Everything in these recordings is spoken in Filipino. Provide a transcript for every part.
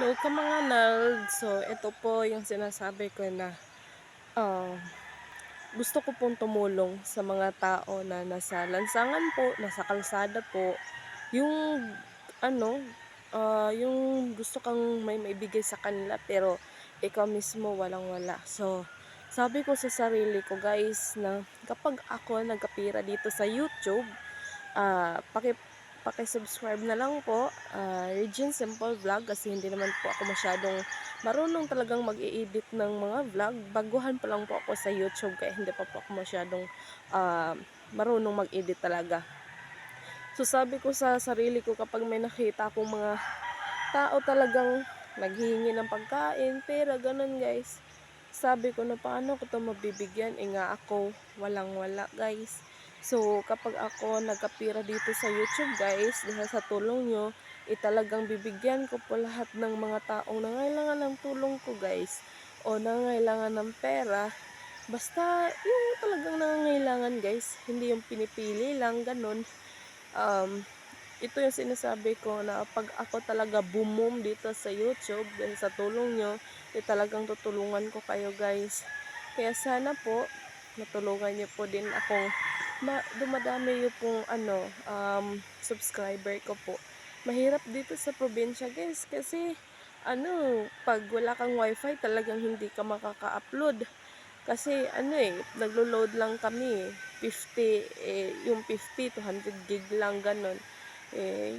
Hello ka mga nerd. So, ito po yung sinasabi ko na ah, gusto ko pong tumulong sa mga tao na nasa lansangan po, nasa kalsada po. Yung ano, yung gusto kang may maibigay sa kanila pero ikaw mismo walang-wala. So, sabi ko sa sarili ko guys na kapag ako nagkapira dito sa YouTube, paki-subscribe na lang po, Regine Simple Vlog kasi hindi naman po ako masyadong marunong talagang mag-i-edit ng mga vlog. Baguhan pa lang po ako sa YouTube kaya hindi pa po ako masyadong ah, marunong mag-edit talaga. So sabi ko sa sarili ko kapag may nakita akong mga tao talagang naghihingi ng pagkain, pera, ganun guys. Sabi ko na paano ko 'to mabibigyan, eh, nga ako walang-wala guys. So kapag ako nagkapira dito sa YouTube guys, dahil sa tulong niyo, talagang bibigyan ko po lahat ng mga taong nangangailangan ng tulong ko guys, o nangangailangan ng pera. Basta yung talagang nangangailangan guys, hindi yung pinipili lang gano'n. Um, Ito yung sinasabi ko na 'pag ako talaga boom dito sa YouTube dahil sa tulong niyo, talagang tutulungan ko kayo guys. Kaya sana po matulungan niyo po din akong dumadami yung pong subscriber ko po. Mahirap dito sa probinsya guys kasi 'pag wala kang wifi talagang hindi ka makaka-upload. Kasi naglo-load lang kami, 50, yung 50 to 100 gig lang gano'n.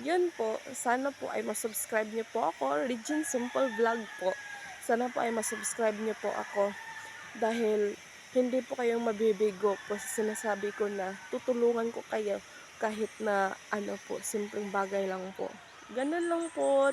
Yun po, sana po ay ma-subscribe niyo po ako, Regine Simple Vlog po. Sana po ay ma-subscribe niyo po ako dahil hindi po kayong mabibigo po sa sinasabi ko na tutulungan ko kayo kahit na ano po, simpleng bagay lang po. Gano'n lang po.